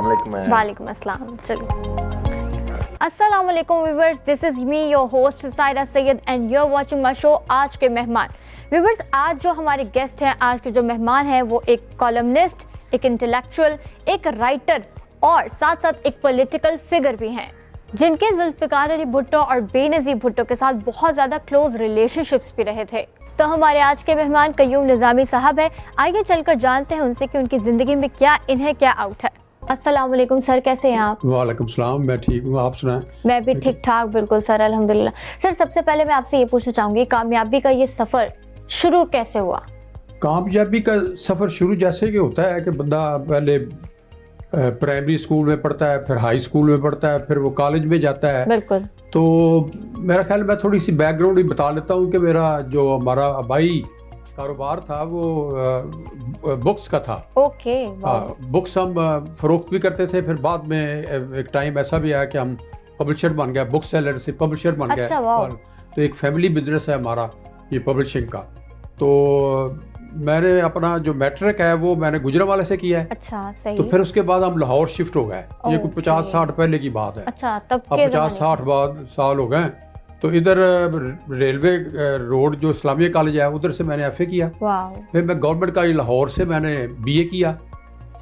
अस्सलाम वालेकुम। वालेकुम अस्सलाम। चलिए, अस्सलाम वालेकुम viewers, this is me your host Saira Syed and you are watching my show आज के मेहमान। व्यूअर्स, आज जो हमारे गेस्ट हैं, आज के जो मेहमान हैं, वो एक कॉलमनिस्ट, एक इंटेलेक्चुअल, एक राइटर और साथ साथ एक पॉलिटिकल फिगर भी हैं, जिनके जुल्फ़िकार अली भुट्टो और बेनज़ीर भुट्टो के साथ बहुत ज़्यादा क्लोज रिलेशनशिप्स भी रहे थे। तो हमारे आज के मेहमान कयूम निज़ामी साहब है। आइए चलकर जानते हैं उनसे कि उनकी ज़िंदगी में क्या इन है क्या आउट है। अस्सलाम वालेकुम सर, कैसे हैं आप? वालेकुम सलाम, मैं ठीक हूँ, आप सुनाएं? मैं भी ठीक ठाक, बिल्कुल सर, अल्हम्दुलिल्लाह। सर, सबसे पहले मैं आपसे ये पूछना चाहूँगी, कामयाबी का ये सफ़र शुरू कैसे हुआ? कामयाबी का सफ़र शुरू जैसे कि होता है कि बंदा पहले प्राइमरी स्कूल में पढ़ता है, फिर हाई स्कूल में पढ़ता है, फिर वो कॉलेज में जाता है। बिल्कुल। तो मेरा ख्याल, मैं थोड़ी सी बैकग्राउंड ही बता लेता हूँ कि मेरा जो हमारा आबाई कारोबार था वो बुक्स का था। ओके। बुक्स हम फ़रोख्त भी करते थे, फिर बाद में एक टाइम ऐसा भी आया कि हम पब्लिशर बन गया, बुक सेलर से पब्लिशर बन गए। तो एक फैमिली बिजनेस है हमारा ये पब्लिशिंग का। तो मैंने अपना जो मैट्रिक है वो मैंने गुजरांवाले से किया है। अच्छा, सही। तो फिर उसके बाद हम लाहौर शिफ्ट हो गए। ये कुछ 50-60 पहले की बात है। अच्छा, तब अब 50-60 साल हो गए। तो इधर रेलवे रोड जो इस्लामिया कॉलेज है उधर से मैंने FA किया। फिर मैं गवर्नमेंट कॉलेज लाहौर से मैंने BA किया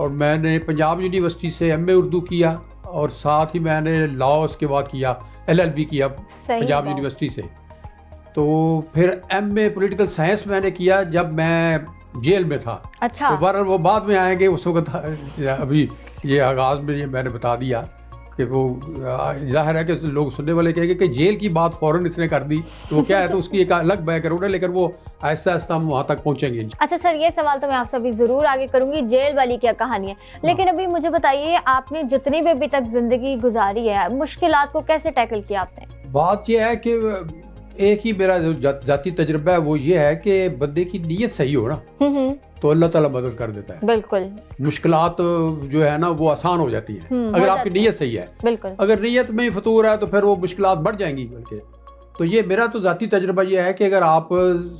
और मैंने पंजाब यूनिवर्सिटी से MA उर्दू किया और साथ ही मैंने लॉ उसके बाद किया, LLB किया पंजाब यूनिवर्सिटी से। तो फिर MA पॉलिटिकल साइंस मैंने किया जब मैं जेल में था। अच्छा। तो बहरहाल वो बाद में आएंगे, उस वक्त अभी ये आगाज़ में ये मैंने बता दिया कि वो जाहिर है कि लोग सुनने वाले कहेंगे कि जेल की बात फ़ौरन इसने कर दी, तो वो क्या है, तो उसकी एक अलग बैकग्राउंड है, लेकिन वो आहिस्ता आहिस्ता हम वहाँ तक पहुँचेंगे। अच्छा सर, ये सवाल तो मैं आपसे अभी ज़रूर आगे करूँगी, जेल वाली क्या कहानी है, लेकिन अभी मुझे बताइए, आपने जितनी भी अभी तक ज़िंदगी गुजारी है, मुश्किलात को कैसे टैकल किया आपने? बात यह है कि एक ही मेरा जो जाती तजुर्बा है वो ये है कि बंदे की नीयत सही हो ना, तो अल्लाह ताला मदद कर देता है। बिल्कुल। मुश्किलात जो है ना वो आसान हो जाती है अगर आपकी नीयत सही है। बिल्कुल। अगर नीयत में फतूर है तो फिर वो मुश्किलात बढ़ जाएंगी। बल्कि तो ये मेरा तो जाती तजुर्बा ये है कि अगर आप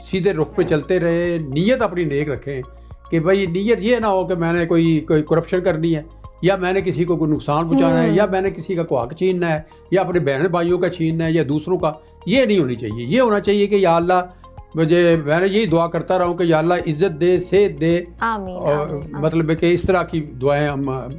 सीधे रुख पे चलते रहे, नीयत अपनी नेक रखें कि भाई नीयत ये ना हो कि मैंने कोई करप्शन करनी है, या मैंने किसी को कोई नुकसान पहुंचाना है, या मैंने किसी का कोई हक छीनना है, या अपने बहन भाइयों का छीनना है, या दूसरों का। ये नहीं होनी चाहिए। ये होना चाहिए कि या अल्लाह मैंने यही दुआ करता रहा हूँ कि या अल्लाह इज्जत दे, सेहत दे। आमीन, और आमीन। मतलब है कि इस तरह की दुआएं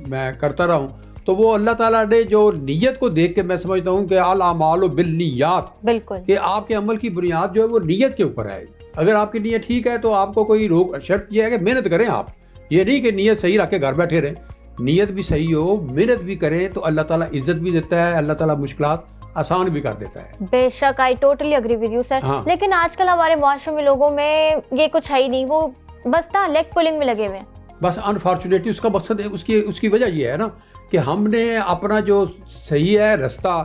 मैं करता रहा हूँ। तो वो अल्लाह ताला ने जो नीयत को देख के मैं समझता हूँ कि अल अमालु बिल निय्यात, बिल्कुल, कि आपके अमल की बुनियाद जो है वो नीयत के ऊपर है। अगर आपकी नीयत ठीक है तो आपको कोई शर्त ये है कि मेहनत करें आप। ये नहीं कि नीयत सही रख के घर बैठे रहें। नीयत भी सही हो, मेहनत भी करें तो अल्लाह ताला इज्जत भी देता है, अल्लाह ताला मुश्किलात आसान भी कर देता है। बेशक, I totally agree with you sir. हाँ। लेकिन आजकल हमारे मुआशरे में लोगों में ये कुछ है ही नहीं, वो बस ना लेग पुलिंग में लगे हुए हैं। बस अनफॉर्चुनेटली उसका मकसद है, उसकी वजह ये है ना कि हमने अपना जो सही है रास्ता,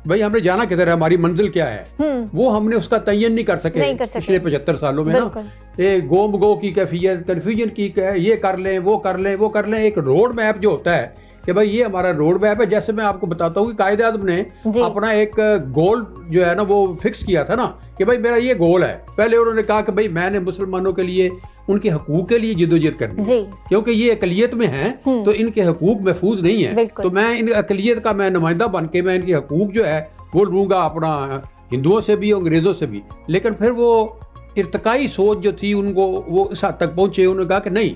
भाई हमने जाना किधर है, हमारी मंजिल क्या है, वो हमने उसका तयन नहीं कर सके पिछले 75 सालों में ना। ये गोम गो की कैफियत, कन्फ्यूजन की, ये कर लें, वो कर लें, वो कर लें। एक रोड मैप जो होता है कि भाई ये हमारा रोड मैप है। जैसे मैं आपको बताता हूँ कि कायदे आज़म ने अपना एक गोल जो है ना वो फिक्स किया था ना कि भाई मेरा ये गोल है। पहले उन्होंने कहा कि भाई मैंने मुसलमानों के लिए, उनके हकूक के लिए जिद्दोजहद करनी है, क्योंकि ये अकलियत में हैं तो इनके हकूक महफूज नहीं है। तो मैं इन अकलियत का मैं नुमाइंदा बन के मैं इनके हकूक जो है वो लूँगा, अपना हिंदुओं से भी, अंग्रेज़ों से भी। लेकिन फिर वो इर्तिकाई सोच जो थी उनको वो इस हद तक पहुँचे, उन्होंने कहा कि नहीं,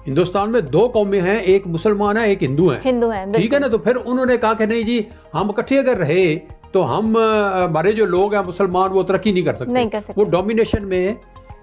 हिंदुस्तान में 2 कौमें हैं, एक मुसलमान है, एक हिंदू है। ठीक है ना। तो फिर उन्होंने कहा कि नहीं जी, हम इकट्ठे अगर रहे तो हम हमारे जो लोग हैं मुसलमान वो तरक्की नहीं कर सकते। वो डोमिनेशन में,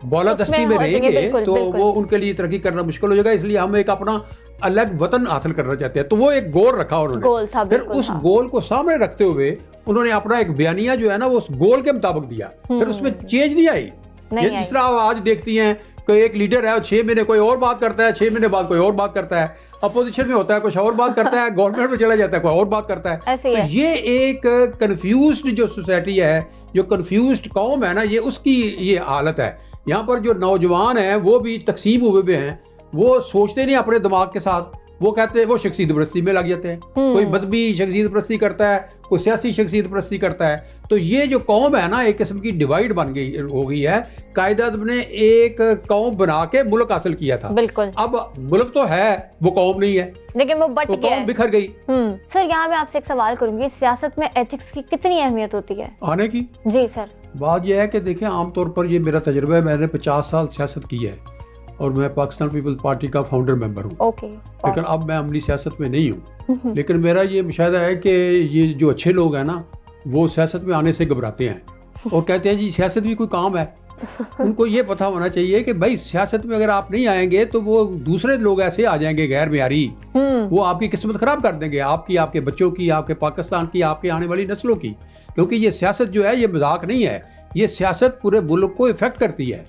बौलादस्ती में रहेंगे तो वो उनके लिए तरक्की करना मुश्किल हो जाएगा। इसलिए हम एक अपना अलग वतन हासिल करना चाहते हैं। तो वो एक गोल रखा उन्होंने। फिर उस गोल को सामने रखते हुए उन्होंने अपना एक बयानिया जो है ना वो उस गोल के मुताबिक दिया। फिर उसमें चेंज नहीं आई। जिस तरह आप आज देखती हैं कि एक लीडर है, 6 महीने कोई और बात करता है, 6 महीने बाद कोई और बात करता है, अपोजिशन में होता है कुछ और बात करता है, गवर्नमेंट में चला जाता है कोई और बात करता है। तो ये एक कंफ्यूज्ड जो सोसाइटी है, जो कंफ्यूज्ड कौम है ना, ये उसकी ये हालत है। यहाँ पर जो नौजवान हैं वो भी तकसीम हुए हैं, वो सोचते नहीं अपने दिमाग के साथ, वो कहते हैं वो शख्सियत परस्ती में लग जाते हैं। कोई मजहबी शख्सियत परस्ती करता है, कोई सियासी शख्सियत परस्ती करता है। तो ये जो कौम है ना, एक किस्म की डिवाइड बन गई हो गई है। कायद-ए-आज़म ने एक कौम बना के मुल्क हासिल किया था। बिल्कुल। अब मुल्क तो है, वो कौम नहीं है, लेकिन वो बट गया है, बिखर गई। सर यहाँ मैं आपसे एक सवाल करूंगी, सियासत में एथिक्स की कितनी अहमियत होती है? आने की जी सर। बात यह है कि देखिए, आमतौर पर ये मेरा तजुर्बा है, मैंने 50 साल सियासत की है और मैं पाकिस्तान पीपल्स पार्टी का फाउंडर मेंबर हूँ। ओके। लेकिन अब मैं अमली सियासत में नहीं हूँ। लेकिन मेरा ये मुशाहिदा है कि ये जो अच्छे लोग हैं ना, वो सियासत में आने से घबराते हैं और कहते हैं जी सियासत भी कोई काम है। उनको ये पता होना चाहिए कि भाई सियासत में अगर आप नहीं आएंगे तो वो दूसरे लोग ऐसे आ जाएंगे गैर मेयारी, वो आपकी किस्मत खराब कर देंगे, आपकी, आपके बच्चों की, आपके पाकिस्तान की, आपके आने वाली नस्लों की। क्योंकि ये सियासत जो है ये मजाक नहीं है, ये सियासत पूरे मुल्क को इफेक्ट करती है।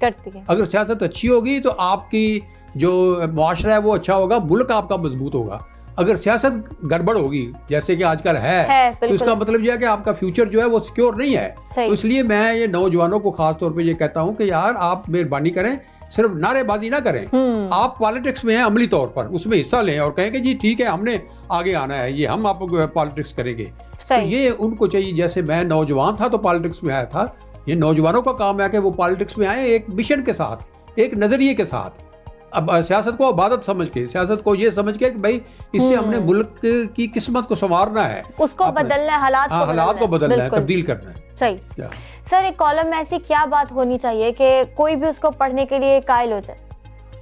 अगर सियासत अच्छी होगी तो आपकी जो मुआशरा है वो अच्छा होगा, मुल्क आपका मजबूत होगा। अगर सियासत गड़बड़ होगी जैसे कि आजकल है तो इसका मतलब यह है कि आपका फ्यूचर जो है वो सिक्योर नहीं है। तो इसलिए मैं ये नौजवानों को खास तौर पे ये कहता हूँ कि यार आप मेहरबानी करें, सिर्फ नारेबाजी ना करें। आप पॉलिटिक्स में हैं अमली तौर पर, उसमें हिस्सा लें और कहें कि जी ठीक है हमने आगे आना है, ये हम आप पॉलिटिक्स करेंगे। तो ये उनको चाहिए। जैसे मैं नौजवान था तो पॉलिटिक्स में आया था, ये नौजवानों का काम है कि वो पॉलिटिक्स में आए एक मिशन के साथ, एक नजरिए के साथ। अब सियासत को इबादत समझ के, सियासत को ये समझ के कि भाई इससे हमने मुल्क की किस्मत को संवारना है, उसको बदलना है, हालात को बदलना है, तब्दील करना है। सही। सर एक कॉलम में ऐसी क्या बात होनी चाहिए कि कोई भी उसको पढ़ने के लिए कायल हो जाए?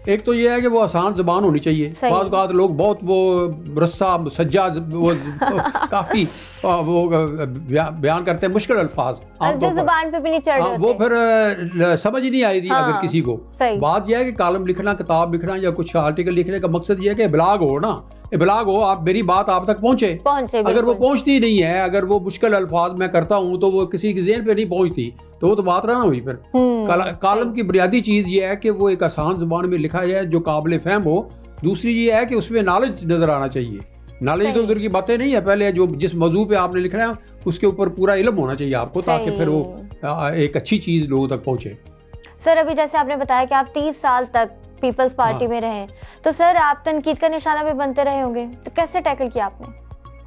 एक तो ये है कि वो आसान ज़बान होनी चाहिए। बात लोग बहुत वो रस्सा सज्जा वो काफ़ी वो बयान करते हैं मुश्किल अल्फाज, जो ज़बान पे भी नहीं चढ़ रहे, वो फिर समझ ही नहीं आई थी अगर किसी को। बात यह है कि कॉलम लिखना, किताब लिखना या कुछ आर्टिकल लिखने का मकसद ये है कि इब्लाग हो ना, इब्लाग हो, आप मेरी बात आप तक पहुंचे। अगर वो पहुंचती नहीं है, अगर वो मुश्किल अल्फाज मैं करता हूं तो वो किसी की ज़हन पे नहीं पहुंचती तो वो तो बात ना हुई। फिर कॉलम की बुनियादी चीज़ ये है कि वो एक आसान ज़ुबान में लिखा जाए जो काबिल फ़हम हो। दूसरी ये है कि उसमें नॉलेज नज़र आना चाहिए। नॉलेज तो उधर की बातें नहीं है, पहले जो जिस मौजू पे आपने लिखना है उसके ऊपर पूरा इल्म होना चाहिए आपको, ताकि फिर वो एक अच्छी चीज़ लोगों तक पहुँचे। सर अभी जैसे आपने बताया कि आप 30 साल तक पीपल्स पार्टी में रहे, तो सर आप तनकीद का निशाना भी बनते रहे होंगे, तो कैसे टैकल किया आपने?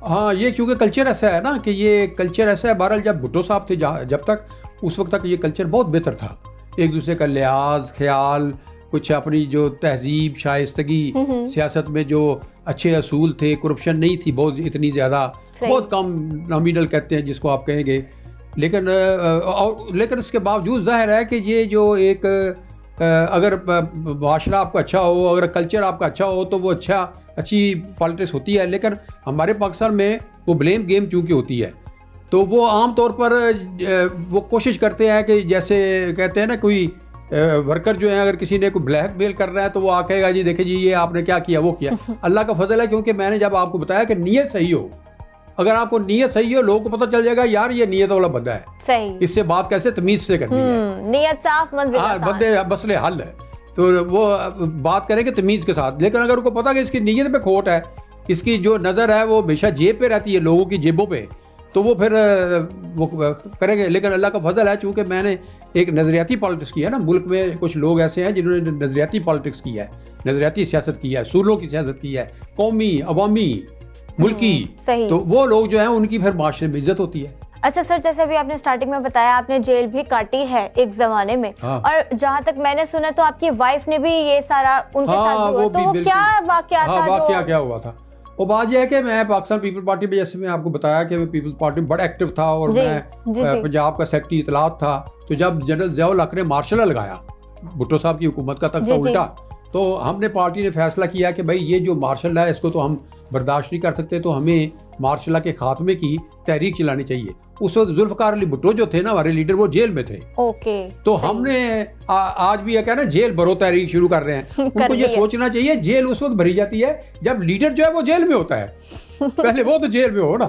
हाँ, ये चूँकि कल्चर ऐसा है ना कि ये कल्चर ऐसा है। बहरहाल जब भुट्टो साहब थे जब तक, उस वक्त तक ये कल्चर बहुत बेहतर था। एक दूसरे का लिहाज, ख्याल, कुछ अपनी जो तहजीब, शाइस्तगी, सियासत में जो अच्छे असूल थे, करप्शन नहीं थी बहुत इतनी ज़्यादा, बहुत कम नॉमिनल कहते हैं जिसको आप कहेंगे। लेकिन इसके बावजूद जाहिर है कि ये जो एक अगर माशरा आपका अच्छा हो, अगर कल्चर आपका अच्छा हो तो वो अच्छी पॉलिटिक्स होती है। लेकिन हमारे पाकिस्तान में वो ब्लेम गेम चूँकि होती है, तो वो आम तौर पर वो कोशिश करते हैं कि जैसे कहते हैं ना, कोई वर्कर जो है अगर किसी ने कोई ब्लैकमेल कर रहा है तो वो कहेगा जी देखिए जी ये आपने क्या किया, वो किया। अल्लाह का फजल है क्योंकि मैंने जब आपको बताया कि नीयत सही हो, अगर आपको नीयत सही हो, लोगों को पता चल जाएगा यार ये नीयत वाला बंदा है, सही, इससे बात कैसे तमीज से करनी है, नीयत साफ, मंजिल आसान, बंदे मसले हल है, तो वो बात करेंगे तमीज के साथ। लेकिन अगर उनको पता कि इसकी नीयत में खोट है, इसकी जो नज़र है वो हमेशा जेब पे रहती है, लोगों की जेबों पे, तो वो फिर वो करेंगे। लेकिन अल्लाह का फजल है चूँकि मैंने एक नज़रियाती पॉलिटिक्स की है ना, मुल्क में कुछ लोग ऐसे हैं जिन्होंने नज़रियाती पॉलिटिक्स की है, नज़रियाती सियासत की है, सूलों की सियासत की है, कौमी, अवामी, मुल्की, तो वो लोग जो हैं उनकी फिर माशरे में इज्जत होती है। अच्छा सर, जैसे अभी आपने स्टार्टिंग में बताया आपने जेल भी काटी है एक जमाने में, और जहाँ तक मैंने सुना तो आपकी वाइफ ने भी ये सारा उनके साथ हुआ, तो वो क्या वाकया था? वाकया क्या हुआ था? वो बात यह है कि मैं पाकिस्तान पीपल पार्टी में, जैसे मैं आपको बताया कि मैं पीपल्स पार्टी में बड़ा एक्टिव था और मैं पंजाब का सेक्रेटरी इतलात था। तो जब जनरल ज़ियाउल हक ने मार्शल लॉ लगाया, भुट्टो साहब की हुकूमत का तख्ता उल्टा, तो हमने पार्टी ने फैसला किया कि भाई ये जो मार्शल लॉ है इसको तो हम बर्दाश्त नहीं कर सकते, तो हमें मार्शल लॉ के खात्मे की तहरीक चलानी चाहिए। उस वक्त जुल्फ़िकार अली भुट्टो जो थे ना हमारे लीडर, वो जेल में थे। तो हमने आज भी यह कहना जेल भरो तहरीक शुरू कर रहे हैं। उनको ये सोचना चाहिए जेल उस वक्त भरी जाती है जब लीडर जो है वो जेल में होता है। पहले वो तो जेल में हो ना,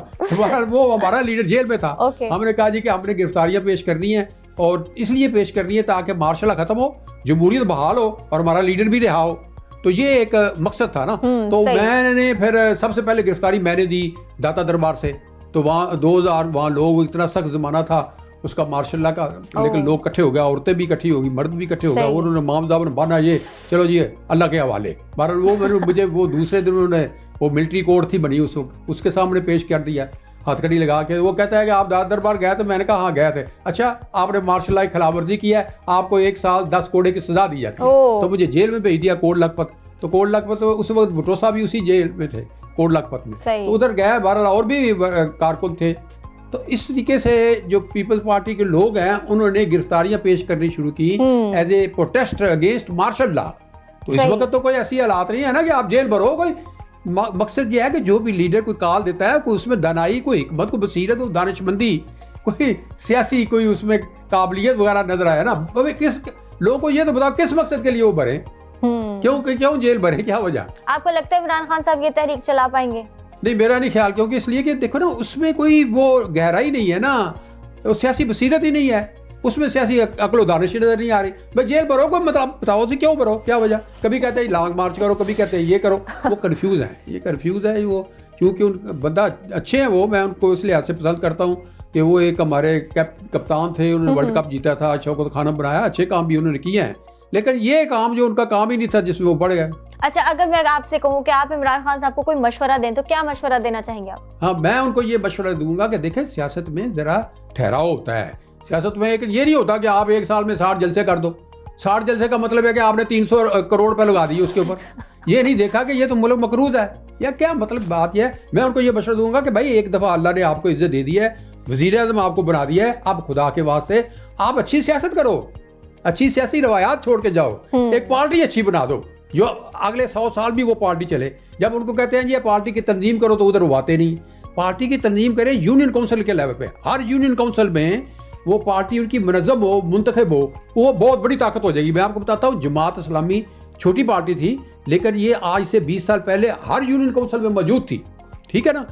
वो हमारा लीडर जेल में था। हमने कहा जी कि हमने गिरफ्तारियां पेश करनी है, और इसलिए पेश करनी है ताकि मार्शल लॉ खत्म हो, जमहूरियत बहाल हो और हमारा लीडर भी रिहा हो। तो ये एक मकसद था ना। तो मैंने फिर सबसे पहले गिरफ्तारी मैंने दी दाता दरबार से। तो वहाँ 2000 वहाँ लोग, इतना सख्त ज़माना था उसका मार्शल लॉ का, लेकिन लोग इकट्ठे हो गए, औरतें भी इकट्ठी होगी, मर्द भी इकट्ठे हो गए, उन्होंने मामदाब ने बाना ये चलो जी अल्लाह के हवाले। बहरहाल वो मुझे वो दूसरे दिन उन्होंने वो मिलिट्री कोर्ट थी बनी उस वक्त, उसके सामने पेश कर दिया हथकड़ी लगा के। वो कहता है कि आप दाद दरबार गए थे? मैंने कहा हाँ गए थे। अच्छा, आपने मार्शल लॉ की खिलाफवर्जी की है, आपको 1 साल 10 कोड़े की सजा दी जाती है। तो मुझे जेल में भेज दिया कोट लखपत। तो कोट लखपत तो उस वक्त भुट्टो साहब भी उसी जेल में थे, कोट लखपत में। तो उधर गया, बहरहाल और भी कारकुन थे। तो इस तरीके से जो पीपल्स पार्टी के लोग हैं उन्होंने गिरफ्तारियां पेश करनी शुरू की as a protest against martial law. तो इस वक्त तो कोई ऐसी हालात नहीं है ना कि आप जेल भरो। कोई मकसद ये है कि जो भी लीडर कोई कॉल देता है, कोई उसमें दानाई, कोई हिकमत, कोई बसीरत, कोई दानिशमंदी, कोई सियासी कोई उसमें काबिलियत वगैरह नजर आए ना। किस लोगों को ये तो बताओ किस मकसद के लिए वो भरे, क्यों जेल भरे, क्या वजह? आपको लगता है इमरान खान साहब ये तहरीक चला पाएंगे? नहीं, मेरा नहीं ख्याल, क्योंकि इसलिए कि देखो ना उसमें कोई वो गहराई नहीं है ना, तो सियासी बसीरत ही नहीं है उसमें, सियासी अकलो दानिश नजर नहीं आ रही। भाई जेल भरो, कोई मतलब बताओ तो क्यों भरो, क्या वजह? कभी कहते हैं लॉन्ग मार्च करो, कभी कहते हैं ये करो। वो कंफ्यूज है, ये कंफ्यूज है वो, क्योंकि उन बंदा अच्छे हैं वो, मैं उनको इस लिहाज से पसंद करता हूँ कि वो एक हमारे कप्तान थे, उन्होंने वर्ल्ड कप जीता था, शौकत खाना बनाया, अच्छे काम भी उन्होंने किए हैं। लेकिन ये काम जो उनका काम ही नहीं था जिसमें वो बढ़ गए। अच्छा, अगर मैं आपसे कहूं कि आप इमरान खान साहब को कोई मशवरा दें तो क्या मशवरा देना चाहेंगे आप? हाँ, मैं उनको ये मशवरा दूंगा कि देखें सियासत में जरा ठहराव होता है। सियासत में एक ये नहीं होता कि आप 1 साल में 60 जलसे कर दो। 60 जलसे का मतलब है कि आपने 300 करोड़ रुपए लगा दिए उसके ऊपर। ये नहीं देखा कि ये तो मुल्क मकरूज है या क्या, मतलब बात यह है। मैं उनको ये मशवरा दूंगा कि भाई एक दफा अल्लाह ने आपको इज्जत दे दी है, वजीर आज़म आपको बना दिया है, आप खुदा के वास्ते आप अच्छी सियासत करो, अच्छी सियासी रवायात छोड़ के जाओ, एक पार्टी अच्छी बना दो जो अगले 100 साल भी वो पार्टी चले। जब उनको कहते हैं ये पार्टी की तंजीम करो तो उधर वो आते नहीं। पार्टी की तंजीम करें यूनियन काउंसिल के लेवल पे, हर यूनियन काउंसिल में वो पार्टी उनकी मुनज़्ज़म हो, मुंतखब हो, वो बहुत बड़ी ताकत हो जाएगी। मैं आपको बताता हूँ, जमात इस्लामी छोटी पार्टी थी, लेकिन ये आज से 20 साल पहले हर यूनियन काउंसिल में मौजूद थी, ठीक है ना,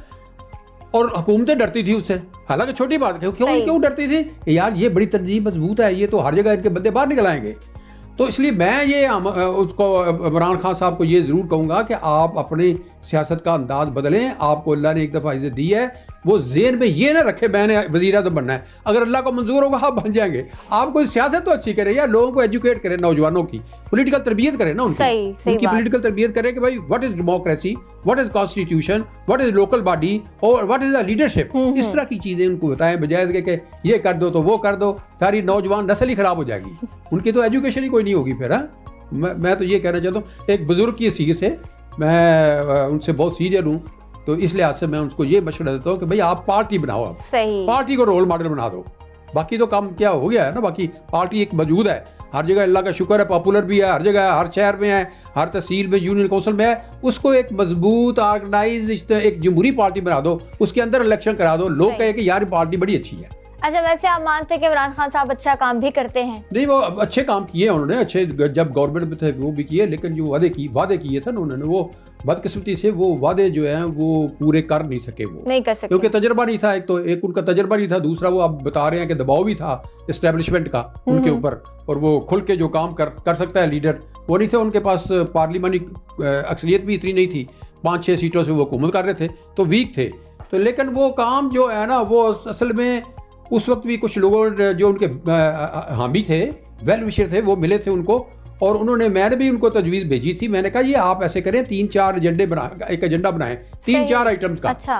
और हुकूमतें डरती थी उससे। हालांकि छोटी बात है, क्यों डरती थी? यार ये बड़ी तंजीम मजबूत है, ये तो हर जगह इनके बंदे बाहर निकल आएंगे। तो इसलिए मैं ये उसको इमरान खान साहब को ये ज़रूर कहूँगा कि आप अपनी सियासत का अंदाज बदलें। आपको अल्लाह ने एक दफ़ा इज्जत दी है, वो ज़हन में ये ना रखे मैंने वज़ीर आज़म बनना है। अगर अल्लाह को मंजूर होगा आप बन जाएंगे। आप कोई सियासत तो अच्छी करें, या लोगों को एजुकेट करें, नौजवानों की पॉलिटिकल तरबियत करें ना, उनकी पॉलिटिकल तरबियत करें कि भाई what is democracy, what is constitution, what is local body और व्हाट इज़ द लीडरशिप। इस तरह की चीज़ें उनको बताएं, बजाय कि ये कर दो तो वो कर दो। सारी नौजवान नस्ल ही ख़राब हो जाएगी, उनकी तो एजुकेशन ही कोई नहीं होगी फिर। मैं तो ये कहना चाहता हूँ, एक बुजुर्ग की सीख से मैं उनसे बहुत सीरियस हूँ, तो इस लिहाज से मैं उनको ये मशवरा देता हूँ कि भाई आप पार्टी बनाओ, आप पार्टी को रोल मॉडल बना दो। बाकी तो काम क्या हो गया है ना, बाकी पार्टी एक मौजूद है हर जगह, अल्लाह का शुक्र है, पॉपुलर भी है हर जगह, हर शहर में है, हर तहसील में, यूनियन काउंसिल में है। उसको एक मजबूत ऑर्गेनाइज एक जमहूरी पार्टी बना दो, उसके अंदर इलेक्शन करा दो, लोग कहे कि यार पार्टी बड़ी अच्छी है। अच्छा, वैसे आप मानते हैं कि इमरान खान साहब अच्छा काम भी करते हैं? नहीं, वो अच्छे काम किए उन्होंने, अच्छे जब गवर्नमेंट में थे वो भी किए, लेकिन जो वादे किए थे ना उन्होंने, वो बदकिस्मती से वो वादे जो हैं वो पूरे कर नहीं सके, वो नहीं कर सके, क्योंकि तजर्बा नहीं था। एक उनका तजर्बा नहीं था, दूसरा वो आप बता रहे हैं कि दबाव भी था एस्टेब्लिशमेंट का उनके ऊपर, और वो खुल के जो काम कर सकता है लीडर वो नहीं थे। उनके पास पार्लिमानी अक्सरियत भी इतनी नहीं थी, 5-6 सीटों से वो हुकूमत कर रहे थे, तो वीक थे। तो लेकिन वो काम जो है ना, वो असल में उस वक्त भी कुछ लोगों जो उनके हामी थे, वेल विशर थे, वो मिले थे उनको, और मैंने भी उनको तजवीज़ भेजी थी। मैंने कहा ये आप ऐसे करें, 3-4 एजेंडे एक एजेंडा बनाएं 3-4 आइटम्स का। अच्छा,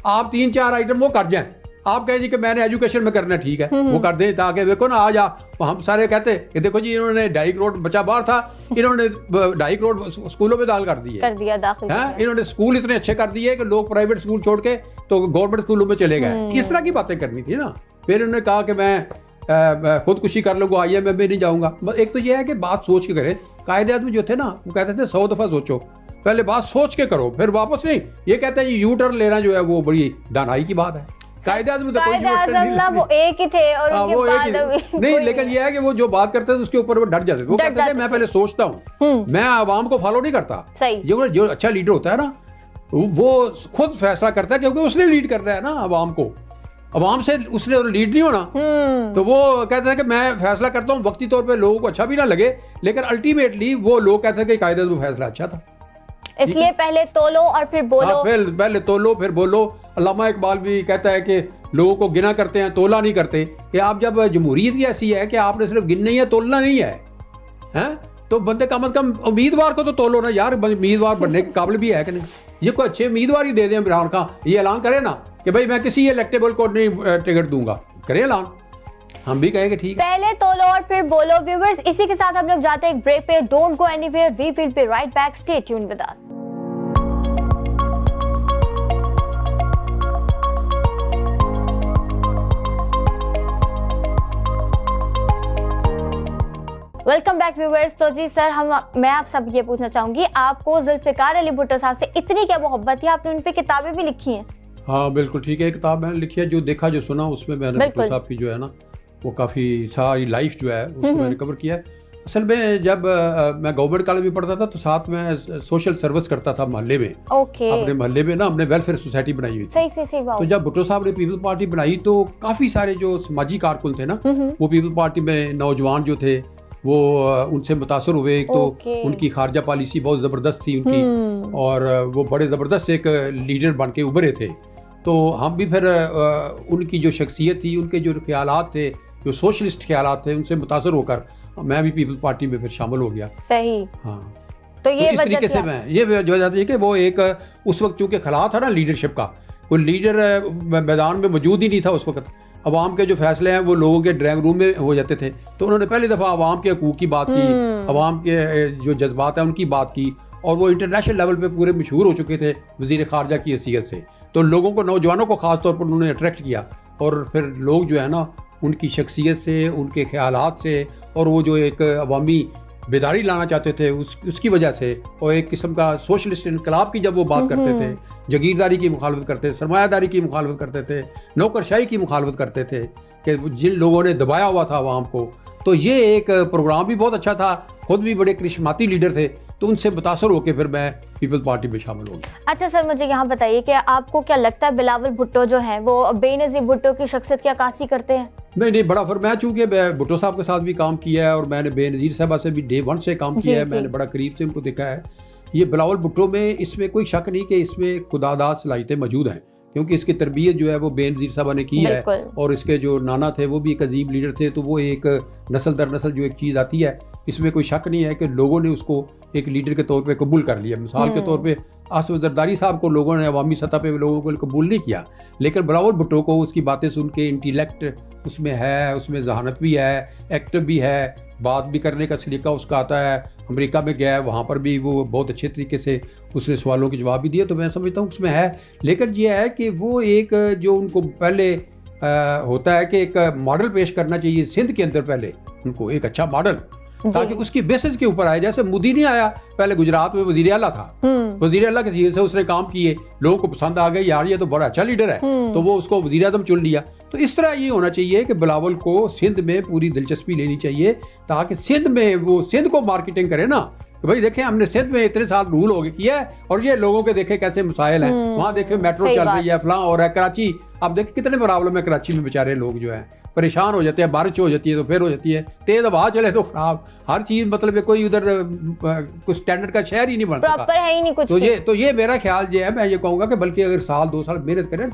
आप 3-4 आइटम वो कर जाएं। आप कहें जी कि मैंने एजुकेशन में करना, ठीक है वो कर दें, ताकि देखो ना आज हम सारे कहते कि देखो जी इन्होंने 2.5 करोड़ बच्चा बाहर था, इन्होंने 2.5 करोड़ स्कूलों में दाखिल कर दिया दाखिल है, इन्होंने स्कूल इतने अच्छे कर दिए कि लोग प्राइवेट स्कूल छोड़ के तो गवर्नमेंट स्कूलों में चले गए। इस तरह की बातें करनी थी ना। फिर उन्होंने कहा कि मैं खुदकुशी कर लूँगा, IMF में नहीं जाऊँगा। एक तो ये है कि बात सोच के करें। कायदे आज़म जो थे ना, वो कहते थे 100 दफ़ा सोचो, पहले बात सोच के करो, फिर वापस नहीं। ये कहते हैं यू टर्न लेना जो है वो बड़ी दानाई की बात है। कायदे आज़म तो वो एक ही थे और वो नहीं, लेकिन ये है कि वो जो बात करते थे उसके ऊपर वो डट जाते थे। वो कहते थे मैं पहले सोचता हूँ, मैं आवाम को फॉलो नहीं करता। जो अच्छा लीडर होता है ना, वो खुद फैसला करता है, क्योंकि उसने लीड करना है ना आवाम को, अवाम से उसने लीड नहीं होना। तो वो कहते हैं कि मैं फैसला करता हूँ, वक्ती तौर पे लोगों को अच्छा भी ना लगे, लेकिन अल्टीमेटली वो लोग कहते हैं कि कायदे वो फैसला अच्छा था, इसलिए पहले तोलो और फिर बोलो। पहले तोलो फिर बोलो। अल्लामा इकबाल भी कहता है कि लोगों को गिना करते हैं, तोला नहीं करते। कि आप जब जमहूरियत ही ऐसी है कि आपने सिर्फ गिनना ही है, तोलना नहीं है, हैं? तो बंदे कम अज कम उम्मीदवार को तो तोलो ना यार, उम्मीदवार बनने के काबिल भी है कि नहीं। ये कोई अच्छे उम्मीदवार ही दे दें इमरान खान, ये ऐलान करे ना कि भाई मैं किसी इलेक्टेबल को नहीं टिकट दूंगा, करें ऐलान, हम भी कहेंगे ठीक है। पहले तोलो और फिर बोलो। व्यूअर्स, इसी के साथ हम लोग जाते हैं एक ब्रेक पे। Don't go anywhere, we will be right back, stay tuned with us. Welcome back viewers. तो जी सर, मैं आप सब ये पूछना चाहूंगी, आपको जुल्फिकार अली भुट्टो साहब से इतनी क्या मोहब्बत है, आपने उन पे किताबें भी लिखी हैं? हाँ बिल्कुल ठीक है, किताब मैंने लिखी है, जो देखा जो सुना उसमें मैंने भुट्टो साहब की जो है ना वो काफ़ी सारी लाइफ जो है उसको मैंने कवर किया है। असल में जब मैं गवर्नमेंट कॉलेज में पढ़ता था तो साथ में सोशल सर्विस करता था मोहल्ले में। अपने मोहल्ले में ना हमने वेलफेयर सोसाइटी बनाई हुई थी। सही तो जब भुट्टो साहब ने पीपल पार्टी बनाई तो काफ़ी सारे जो समाजी कारकुन थे ना वो पीपल पार्टी में नौजवान जो थे वो उनसे मुतासर हुए। एक तो उनकी खारजा पॉलिसी बहुत ज़बरदस्त थी उनकी, और वो बड़े ज़बरदस्त एक लीडर बन के उभरे थे। तो हम भी फिर उनकी जो शख्सियत थी, उनके जो ख्यालात थे, जो सोशलिस्ट ख्यालात थे, उनसे मुतासर होकर मैं भी पीपल पार्टी में फिर शामिल हो गया। सही। हाँ, तो ये इस तरीके से मैं ये वजह जाती है कि वो एक उस वक्त चूँकि खला था ना लीडरशिप का, कोई लीडर मैदान में मौजूद ही नहीं था उस वक्त। अवाम के जो फैसले हैं वो लोगों के ड्राइंग रूम में हो जाते थे। तो उन्होंने पहली दफ़ा अवाम के हकूक़ की बात की, अवाम के जो जज्बात हैं उनकी बात की, और वो इंटरनेशनल लेवल पे पूरे मशहूर हो चुके थे वज़ीर ख़ारजा की हैसियत से। तो लोगों को, नौजवानों को ख़ास तौर पर उन्होंने अट्रैक्ट किया, और फिर लोग जो है ना उनकी शख्सियत से, उनके ख्यालात से, और वो जो एक अवामी बेदारी लाना चाहते थे उसकी वजह से, और एक किस्म का सोशलिस्ट इनकलाब की जब वो बात करते थे, जागीरदारी की मुखालफत करते थे, सरमायादारी की मुखालफत करते थे, नौकरशाही की मुखालफत करते थे, कि जिन लोगों ने दबाया हुआ था अवाम को। तो ये एक प्रोग्राम भी बहुत अच्छा था, खुद भी बड़े करिश्माती लीडर थे, तो उनसे मुतासर होकर फिर मैं पीपल पार्टी में शामिल हो गया। अच्छा सर, मुझे यहाँ बताइए कि आपको क्या लगता है बिलावल भुट्टो जो है वो बेनज़ीर भुट्टो की शख्सियत की अक्कासी करते हैं? नहीं, बड़ा फर्क। मैं चूँकि भुट्टो साहब के साथ भी काम किया है और मैंने बेनज़ीर साहबा से भी डे 1 से काम किया है, मैंने बड़ा करीब से उनको देखा है। ये बिलावल भुट्टो में इसमें कोई शक नहीं कि इसमें खुदादाद सलाहियतें मौजूद हैं, क्योंकि इसकी तरबियत जो है वो बेनज़ीर साहबा ने की है, और इसके जो नाना थे वो भी एक अजीब लीडर थे। तो वो एक नस्ल दर नस्ल जो एक चीज़ आती है, इसमें कोई शक नहीं है कि लोगों ने उसको एक लीडर के तौर पे कबूल कर लिया। मिसाल के तौर पे आसिफ जरदारी साहब को लोगों ने अवामी सतह पे लोगों को कबूल नहीं किया, लेकिन बिलावल भुट्टो को उसकी बातें सुन के इंटेलेक्ट उसमें है, उसमें जहानत भी है, एक्टिव भी है, बात भी करने का सलीका उसका आता है। अमेरिका में गया है, वहाँ पर भी वो बहुत अच्छे तरीके से उसने सवालों के जवाब भी दिए। तो मैं समझता हूँ उसमें है, लेकिन ये है कि वो एक जो उनको पहले होता है कि एक मॉडल पेश करना चाहिए सिंध के अंदर, पहले उनको एक अच्छा मॉडल, ताकि उसकी बेसिस के ऊपर आए। जैसे मोदी नहीं आया, पहले गुजरात में वजीर आला था, वजीर आला की सीधे से उसने काम किए, लोगों को पसंद आ गए, यार ये तो बड़ा अच्छा लीडर है, तो वो उसको वजीर आज़म चुन लिया। तो इस तरह ये होना चाहिए कि बिलावल को सिंध में पूरी दिलचस्पी लेनी चाहिए, ताकि सिंध में वो सिंध को मार्केटिंग करे ना, तो भाई देखें हमने सिंध में इतने साल रूल हो गया किया है, और ये लोगों के देखे कैसे मसाइल हैं, वहाँ देखे मेट्रो चल रही है, फलां हो रहा है। कराची अब देखें कितने प्रॉब्लम है कराची में, बेचारे लोग जो है परेशान हो जाते हैं, बारिश हो जाती है तो फिर हो जाती है, तेज हवा चले तो खराब, हर चीज मतलब कोई उधर कुछ स्टैंडर्ड का शहर ही नहीं बन सकता, है ही नहीं कुछ। तो ये मेरा ख्याल जो है, मैं ये कहूँगा कि बल्कि अगर 1-2 साल मेहनत करें,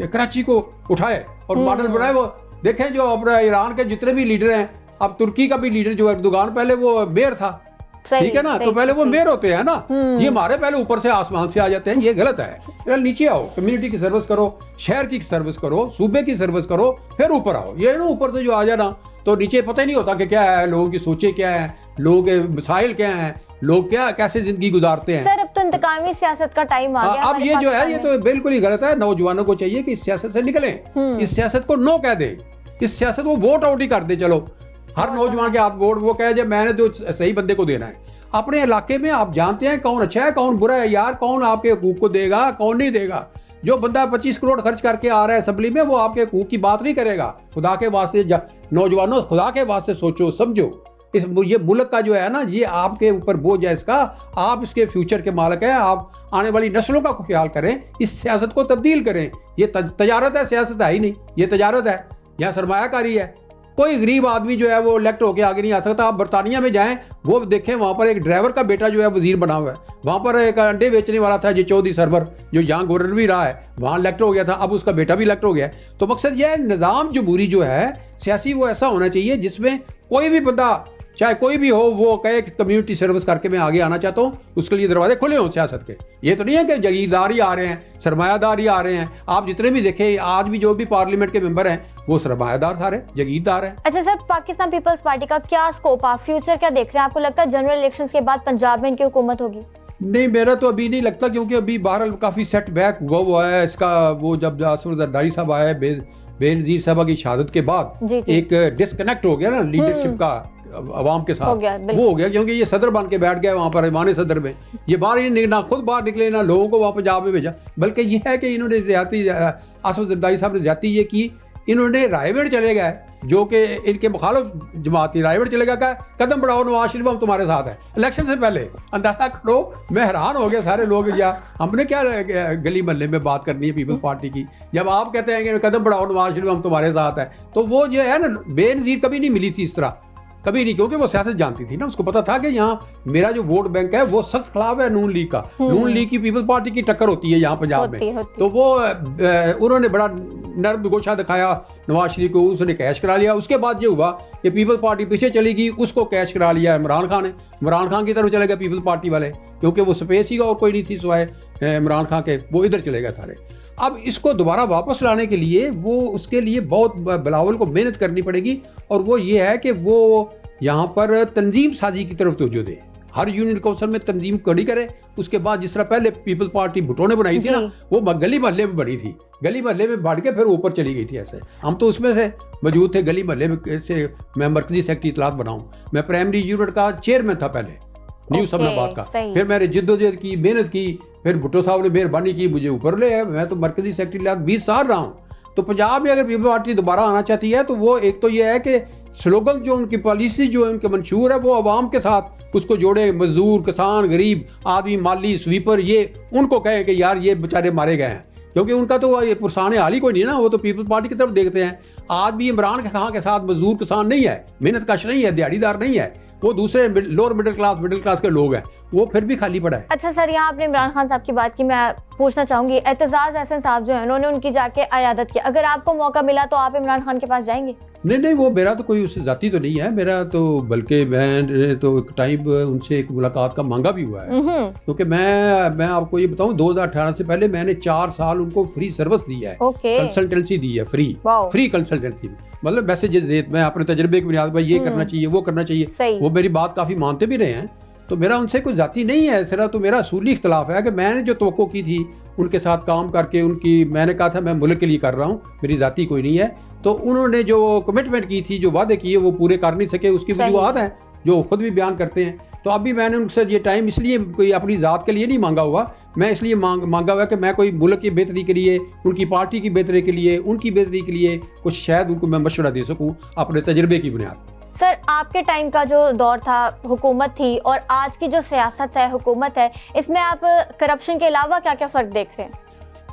कराची को उठाए और मॉडल बनाए। वो देखें जो अपना ईरान के जितने भी लीडर हैं, अब तुर्की का भी लीडर जो एर्दोगान पहले वो मेयर था, ठीक है ना, तो पहले वो मेयर होते हैं ना, ये हमारे पहले ऊपर से आसमान से आ जाते हैं, ये गलत है। पहले नीचे आओ, कम्युनिटी की सर्विस करो, शहर की सर्विस करो, सूबे की सर्विस करो, फिर ऊपर आओ। ये ना ऊपर से जो आ जाए ना, तो नीचे पता ही नहीं होता कि क्या है, लोगों की सोचे क्या है, लोगों के मसाइल क्या हैं, लोग क्या कैसे जिंदगी गुजारते हैं। सर अब तो इंतकामी सियासत का टाइम आ गया। अब ये जो है ये तो बिल्कुल ही गलत है। नौजवानों को चाहिए कि इस सियासत से निकलें, इस सियासत को नो कह दे, इस सियासत को वोट आउट ही कर दे। चलो हर नौजवान के हाथ वोट, वो कहे जब मैंने तो सही बंदे को देना है। अपने इलाके में आप जानते हैं कौन अच्छा है कौन बुरा है यार, कौन आपके हकूक को देगा कौन नहीं देगा। जो बंदा 25 करोड़ खर्च करके आ रहा है असेंबली में, वो आपके हकूक की बात नहीं करेगा। खुदा के वास्ते नौजवानों, खुदा के वास्ते सोचो समझो, ये मुल्क का जो है ना, ये आपके ऊपर बोझ है इसका, आप इसके फ्यूचर के मालिक हैं, आप आने वाली नस्लों का ख्याल करें, इस सियासत को तब्दील करें। ये तजारत है, सियासत है ही नहीं, ये तजारत है, यहाँ सरमायाकारी है। कोई गरीब आदमी जो है वो इलेक्ट होकर आगे नहीं आ सकता। आप बरतानिया में जाएं, वो देखें वहाँ पर एक ड्राइवर का बेटा जो है वजीर बना हुआ है, वहाँ पर एक अंडे बेचने वाला था जो चौधरी सरवर, जो यहाँ गवर्नर भी रहा है, वहाँ इलेक्ट हो गया था, अब उसका बेटा भी इलेक्ट हो गया है। तो मकसद यह है, निज़ाम जमहूरी जो है सियासी, वो ऐसा होना चाहिए जिसमें कोई भी बंदा चाहे कोई भी हो, वो कहे कि कम्युनिटी सर्विस करके मैं आगे आना चाहता हूँ, उसके लिए दरवाजे खुले हों सियासत के। ये तो नहीं है कि जागीरदार ही आ रहे हैं, सरमायादार ही आ रहे हैं। आप जितने भी देखें आज भी जो भी पार्लियामेंट के मेंबर हैं वो सरमायादार सारे जागीरदार हैं। अच्छा सर, पाकिस्तान पीपल्स पार्टी का क्या स्कोप है, फ्यूचर क्या देख रहे हैं? आपको लगता है जनरल इलेक्शंस के बाद पंजाब में इनकी हुकूमत होगी? नहीं, मेरा तो अभी नहीं लगता, क्योंकि अभी बहरहाल काफ़ी सेट बैक हुआ है इसका। वो जब असद जरदारी साहब आए बेनज़ीर साहबा की शहादत के बाद एक डिस्कनेक्ट हो गया ना लीडरशिप का अवाम के साथ, वो हो गया, क्योंकि ये सदर बन के बैठ गए वहाँ पर ईमान सदर में। ये बाहर ही ना खुद बाहर निकले, ना लोगों को वहाँ पंजाब में भेजा, बल्कि ये है कि इन्होंने ज्यादती, असद जरदारी साहब ने ज्यादती ये की, इन्होंने रायगढ़ चले गए, जो कि इनके मुखालिफ जमात थी। रायगढ़ चले गया, कदम बढ़ाओ नवाज शरीफ हम तुम्हारे साथ है। इलेक्शन से पहले अंदाजा करो, मैं हैरान हो गया सारे लोग, या हमने क्या गली मोहल्ले में बात करनी है पीपल्स पार्टी की, जब आप कहते हैं कि कदम बढ़ाओ नवाज शरीफ हम तुम्हारे साथ है। तो वो जो है ना, बेनज़ीर कभी नहीं मिली थी इस तरह, कभी नहीं, क्योंकि वो सियासत जानती थी ना, उसको पता था कि यहाँ मेरा जो वोट बैंक है वो सख्त खिलाफ है नून लीग का। नून लीग की पीपल्स पार्टी की टक्कर होती है यहाँ पंजाब में। तो वो उन्होंने बड़ा नर्म गोशा दिखाया नवाज शरीफ को, उसने कैश करा लिया। उसके बाद ये हुआ कि पीपल्स पार्टी पीछे चली गई, उसको कैश करा लिया इमरान खान ने। इमरान खान की तरफ चले गए पीपल्स पार्टी वाले, क्योंकि वो स्पेस ही और कोई नहीं थी सिवाय इमरान खान के, वो इधर चले गए सारे। अब इसको दोबारा वापस लाने के लिए वो उसके लिए बहुत बिलावल को मेहनत करनी पड़ेगी, और वो ये है कि वो यहाँ पर तंजीम साजी की तरफ तवज्जो दे, हर यूनियन काउंसिल में तंजीम कड़ी करे। उसके बाद जिस तरह पहले पीपल्स पार्टी भुट्टो ने बनाई थी ना, वो गली मोहल्ले में बनी थी, गली मोहल्ले में बढ़ के फिर ऊपर चली गई थी। ऐसे हम तो उसमें से मौजूद थे गली मोहल्ले में, कैसे मैं मरकजी सेक्रेटरी इतलात बनाऊँ, मैं प्राइमरी यूनिट का चेयरमैन था पहले न्यू समनाबाद का। फिर मैंने जिद्दोजहद की, मेहनत की, फिर भुट्टो साहब ने मेहरबानी की, मुझे ऊपर ले आए। मैं तो मरकजी सेक्रेटरी 20 साल रहा हूँ। तो पंजाब में अगर पीपल्स पार्टी दोबारा आना चाहती है तो वो एक तो ये है कि स्लोगन जो उनकी पॉलिसी जो उनके मंशूर है वो आवाम के साथ उसको जोड़े, मजदूर, किसान, गरीब आदमी, माली, स्वीपर, ये उनको कहे कि यार ये बेचारे मारे गए हैं, क्योंकि उनका तो ये पुरसाने हाल ही कोई नहीं ना, वो तो पीपल्स पार्टी की तरफ देखते हैं। आज भी इमरान खान के साथ मजदूर किसान नहीं है, मेहनत कश नहीं है, दिहाड़ीदार नहीं है, वो दूसरे लोअर मिडिल क्लास के लोग हैं, वो फिर भी खाली पड़ा है। अच्छा सर, यहाँ आपने इमरान खान साहब की बात की, मैं पूछना चाहूंगी, एतजाज एहसन साहब जो है उन्होंने उनकी जाके अयादत की, अगर आपको मौका मिला तो आप इमरान खान के पास जाएंगे? नहीं, वो मेरा तो कोई उससे जाती तो नहीं है मेरा तो, बल्कि मैंने तो एक टाइम उनसे एक मुलाकात का मांगा भी हुआ है, क्योंकि मैं आपको ये बताऊं 2018 से पहले मैंने 4 साल उनको फ्री सर्विस दी है, कंसल्टेंसी दी है, फ्री कंसल्टेंसी, मतलब मैसेजेस दे, मैं अपने तजर्बे की बुनियाद पर ये करना चाहिए, वो करना चाहिए, वो मेरी बात काफ़ी मानते भी रहे हैं। तो मेरा उनसे कोई जाती नहीं है, सिर्फ तो मेरा असूली इख्तलाफ है कि मैंने जो तवक्को की थी उनके साथ काम करके, मैंने कहा था मैं मुल्क के लिए कर रहा हूँ, मेरी जाती कोई नहीं है। तो उन्होंने जो कमिटमेंट की थी, जो वादे किए, वो पूरे कर नहीं सके, उसकी वजूहत है जो खुद भी बयान करते हैं। तो अभी मैंने उनसे ये टाइम इसलिए कोई अपनी ज़ात के लिए नहीं मांगा हुआ, मैं इसलिए मांगा हुआ कि मैं कोई मुल्क की बेहतरी के लिए, उनकी पार्टी की बेहतरी के लिए, उनकी बेहतरी के लिए कुछ शायद उनको मैं मशवरा दे सकूँ अपने तजर्बे की बुनियाद। सर, आपके टाइम का जो दौर था, हुकूमत थी, और आज की जो सियासत है, हुकूमत है, इसमें आप करप्शन के अलावा क्या क्या फ़र्क देख रहे हैं?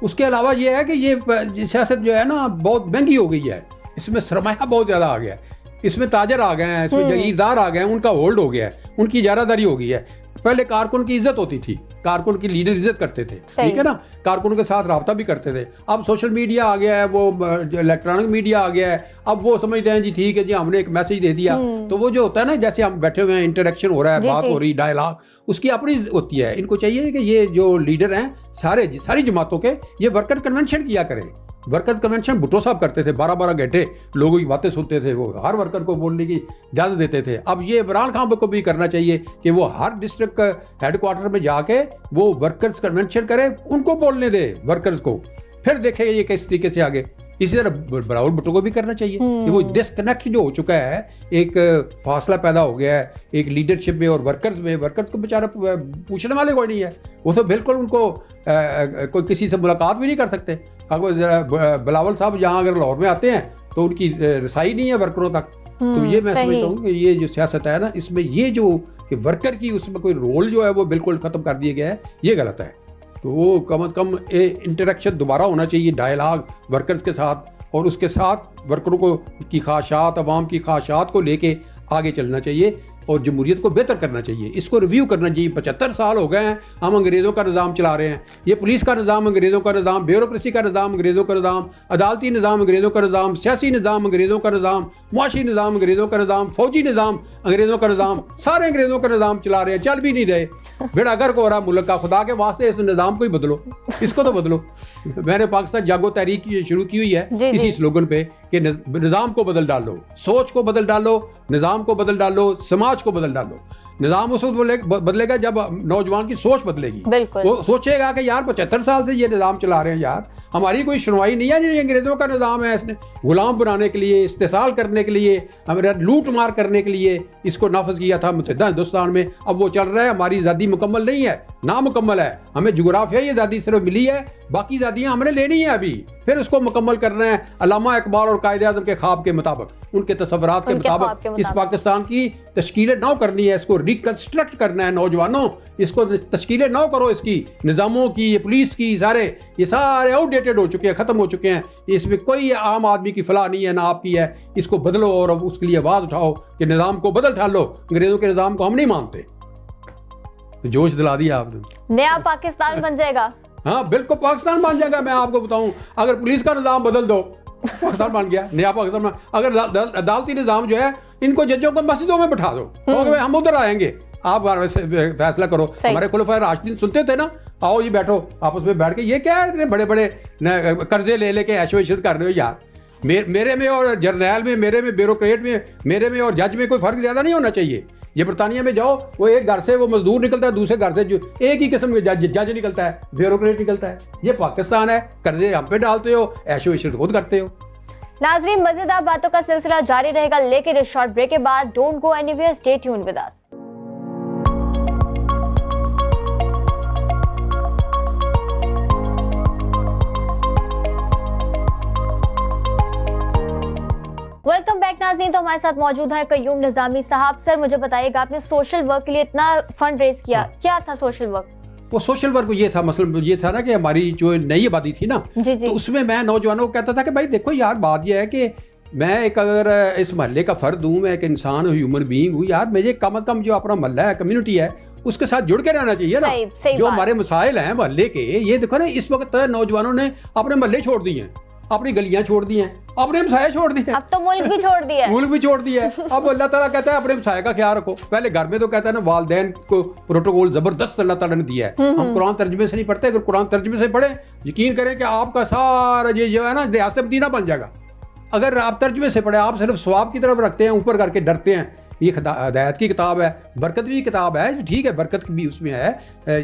उसके अलावा ये है कि ये सियासत जो है ना बहुत महंगी हो गई है, इसमें सरमाया बहुत ज़्यादा आ गया है, इसमें ताजर आ गए हैं, इसमें जागीरदार आ गए हैं, उनका होल्ड हो गया है, उनकी इजारादारी हो गई है। पहले कारकुन की इज्जत होती थी, कारकुन की लीडर इज्जत करते थे, ठीक है ना, कारकुन के साथ रब्ता भी करते थे। अब सोशल मीडिया आ गया है, वो इलेक्ट्रॉनिक मीडिया आ गया है, अब वो समझते हैं जी ठीक है जी हमने एक मैसेज दे दिया, तो वो जो होता है ना, जैसे हम बैठे हुए हैं, इंटरेक्शन हो रहा है, बात हो रही, डायलॉग, उसकी अपनी होती है। इनको चाहिए कि ये जो लीडर हैं सारी जमातों के, ये वर्कर कन्वेंशन किया करें। वर्कर कन्वेंशन भुट्टो साहब करते थे, 12-12 घंटे लोगों की बातें सुनते थे, वो हर वर्कर को बोलने की इजाज़त देते थे। अब ये इमरान खान को भी करना चाहिए कि वो हर डिस्ट्रिक्ट हेडक्वार्टर में जाके वो वर्कर्स कन्वेंशन करे, उनको बोलने दे वर्कर्स को, फिर देखें ये किस तरीके से आगे। इसी तरह बिलावल भुट्टो को भी करना चाहिए कि वो डिस्कनेक्ट जो हो चुका है, एक फासला पैदा हो गया है एक लीडरशिप में और वर्कर्स में, वर्कर्स को बेचारा पूछने वाले कोई नहीं है, वो तो बिल्कुल उनको कोई किसी से मुलाकात भी नहीं कर सकते। अगर बिलावल साहब यहाँ अगर लाहौर में आते हैं तो उनकी रसाई नहीं है वर्करों तक। तो ये मैं समझता हूँ कि ये जो सियासत है ना, इसमें ये जो कि वर्कर की उसमें कोई रोल जो है वो बिल्कुल ख़त्म कर दिया गया है, ये गलत है। तो वो कम अज़ कम इंटरेक्शन दोबारा होना चाहिए, डायलॉग वर्कर्स के साथ, और उसके साथ वर्करों को की ख्वाहिशात, अवाम की ख्वाहिशात को लेके आगे चलना चाहिए। और जमहूरियत को बेहतर करना चाहिए, इसको रिव्यू करना चाहिए। 75 साल हो गए हैं हम अंग्रेज़ों का निज़ाम चला रहे हैं। ये पुलिस का निज़ाम अंग्रेज़ों का निज़ाम, ब्यूरोक्रेसी का निज़ाम अंग्रेज़ों का निज़ाम, अदालती निज़ाम अंग्रेज़ों का निज़ाम, सियासी निज़ाम अंग्रेज़ों का निज़ाम, मुआशी निज़ाम अंग्रेज़ों का निज़ाम, फौजी निज़ाम अंग्रेज़ों का निज़ाम, सारे अंग्रेज़ों का निज़ाम चला रहे हैं, चल भी नहीं रहे। बेड़ा गर्क हो रहा मुल्क का। खुदा के वास्ते इस निज़ाम को ही बदलो, इसको तो बदलो। मैंने पाकिस्तान जागो तहरीक शुरू की हुई है इसी स्लोगन पे कि निज़ाम को बदल डालो, सोच को बदल डालो, निज़ाम को बदल डालो, समाज को बदल डालो। निज़ाम उस वक्त बदलेगा जब नौजवान की सोच बदलेगी। वो सोचेगा कि यार 75 साल से ये निज़ाम चला रहे हैं, यार हमारी कोई सुनवाई नहीं है, ये अंग्रेज़ों का निज़ाम है, इसने गुलाम बनाने के लिए, इस्तेसाल करने के लिए, हमारे लूट मार करने के लिए इसको नाफज किया था मुत्तहिदा हिंदुस्तान में। अब वो चल रहा है, हमारी आज़ादी मुकम्मल नहीं है, नामुकम्मल है। हमें जुग्राफियाई आज़ादी सिर्फ मिली है, बाकी आज़ादियाँ हमने लेनी है अभी, फिर उसको मुकम्मल करना है अल्लामा इकबाल और कायदे आज़म के ख्वाब के मुताबिक, उनके तसव्वुरात के मुताबिक इस पाकिस्तान की तश्कील नौ करनी है, इसको रिकंस्ट्रक्ट करना है। नौजवानों, इसको तश्कील नौ करो, इसकी निज़ामों की, ये पुलिस की, ये सारे आउटडेटेड हो चुके हैं, ख़त्म हो चुके हैं। इसमें कोई आम आदमी की फलाह नहीं है, ना आपकी है। इसको बदलो और उसके लिए आवाज़ उठाओ कि निज़ाम को बदल डालो, अंग्रेज़ों के निज़ाम को हम नहीं मानते। जोश दिला दिया आपने, नया पाकिस्तान बन जाएगा। हाँ बिल्कुल पाकिस्तान बन जाएगा। मैं आपको बताऊं, अगर पुलिस का निज़ाम बदल दो, पाकिस्तान बन गया, नया पाकिस्तान। अगर अदालती निज़ाम जो है, इनको जजों को मस्जिदों में बैठा दो, तो हम उधर आएंगे, आप फैसला करो। हमारे खुलफाए राशिदीन सुनते थे ना, आओ जी बैठो, आपस में बैठ के, ये क्या है इतने बड़े बड़े कर्जे ले लेके ऐशो इशरत कर रहे हो यार। मेरे में और जर्नैल में, मेरे में ब्यूरोक्रेट में, मेरे में और जज में कोई फ़र्क ज़्यादा नहीं होना चाहिए। ये बरतानिया में जाओ, वो एक घर से वो मजदूर निकलता है, दूसरे घर से जो एक ही किस्म के जज निकलता है, ब्यूरोक्रेट निकलता है। ये पाकिस्तान है, कर्जे हम पे डालते हो, ऐशो इशरत खुद करते हो। नाजरीन, मजेदार बातों का सिलसिला जारी रहेगा, लेकिन इस शॉर्ट ब्रेक के बाद don't go anywhere, stay tuned with us. Welcome back नाज़रीन। तो हमारे साथ मौजूद है कय्यूम निज़ामी साहब। सर मुझे बताइएगा, आपने सोशल वर्क के लिए इतना फंड रेज किया, क्या था सोशल वर्क? वो सोशल वर्क ये था, मतलब ये था ना कि हमारी जो नई आबादी थी ना, तो उसमें मैं नौजवानों को कहता था कि भाई देखो यार, बात ये है कि मैं एक अगर इस महल्ले का फ़र्द हूँ, मैं एक इंसान हूँ, ह्यूमन बीइंग हूँ यार, मुझे कम अज़ कम जो अपना महल्ला है, कम्युनिटी है, उसके साथ जुड़ के रहना चाहिए ना। जो हमारे मसाइल हैं महल्ले के, ये देखो ना, इस वक्त नौजवानों ने अपने महल्ले छोड़ दिए हैं, अपनी गलियां छोड़ दी हैं, अपने हमसाये छोड़ दिए, अब तो मुल्क भी छोड़ दिया है। मुल्क भी छोड़ दिया है। अब अल्लाह ताला कहता है अपने हमसाये का ख्याल रखो। पहले घर में तो कहता है ना, वालिदैन को प्रोटोकॉल जबरदस्त अल्लाह ताला ने दिया है। हम कुरान तर्जुमे से नहीं पढ़ते, अगर कुरान तर्जुमे से पढ़े, यकीन करें कि आपका सारा ये जो है ना, रियासत मदीना बन जाएगा। अगर आप तर्जुमे से पढ़े, आप सिर्फ सवाब की तरफ रखते हैं, ऊपर करके डरते हैं। ये हदायत की किताब है, बरकत की किताब है, ठीक है बरकत भी उसमें है,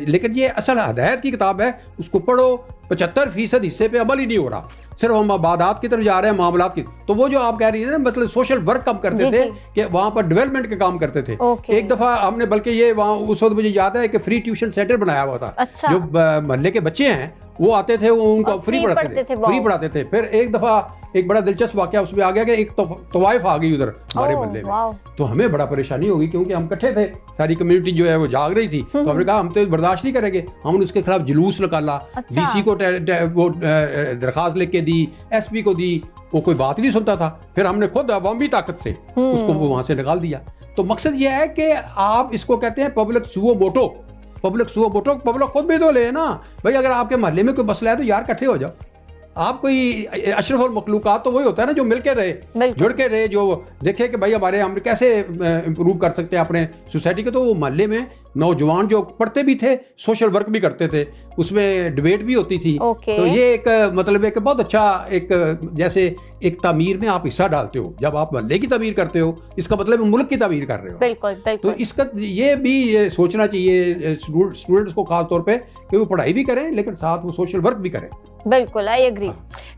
लेकिन ये असल हदायत की किताब है, उसको पढ़ो। 75% हिस्से पे अमल ही नहीं हो रहा, सिर्फ हम आबादात की तरफ जा रहे हैं, मामलात की। तो वो जो आप कह रही है ना, मतलब सोशल वर्क कम करते थे कि वहाँ पर डेवलपमेंट के काम करते थे। एक दफ़ा हमने, बल्कि ये वहाँ उस वक्त मुझे याद है कि फ्री ट्यूशन सेंटर बनाया हुआ था। जो महल्ले के बच्चे हैं वो आते थे, वो उनको फ्री पढ़ाते थे। फिर एक दफ़ा एक बड़ा दिलचस्प वाक़या उसमें आ गया कि एक तवाइफ आ गई उधर हमारे महल्ले में, तो हमें बड़ा परेशानी होगी क्योंकि हम इकट्ठे थे, सारी कम्युनिटी जो है वो जाग रही थी। तो हमने कहा हम तो बर्दाश्त नहीं करेंगे, हमने उसके खिलाफ जुलूस निकाला, डीसी को वो दरखास्त लिख के दी, एसपी को दी, वो कोई बात नहीं सुनता था। फिर हमने खुद अवामी ताकत से उसको वहां से निकाल दिया। तो मकसद ये है कि आप इसको कहते हैं पब्लिक सुओ वोटो, पब्लिक खुद भी तो ले ना भाई। अगर आपके मोहल्ले में कोई मसला है तो यार इकट्ठे हो जाओ। आप कोई अशरफुल मखलूकात तो वही होता है ना जो मिलके रहे, जुड़ के रहे, जो देखे कि भाई हमारे हम कैसे इम्प्रूव कर सकते हैं अपने सोसाइटी के। तो वो मोहल्ले में नौजवान जो पढ़ते भी थे, सोशल वर्क भी करते थे, उसमें डिबेट भी होती थी। तो ये एक मतलब एक बहुत अच्छा, एक जैसे एक तामीर में आप हिस्सा डालते हो, जब आप मोहल्ले की तामीर करते हो, इसका मतलब मुल्क की तामीर कर रहे हो। बिल्कुल। तो इसका ये भी सोचना चाहिए स्टूडेंट्स को खास तौर पे कि वो पढ़ाई भी करें लेकिन साथ वो सोशल वर्क भी करें। बिल्कुल, आई एग्री।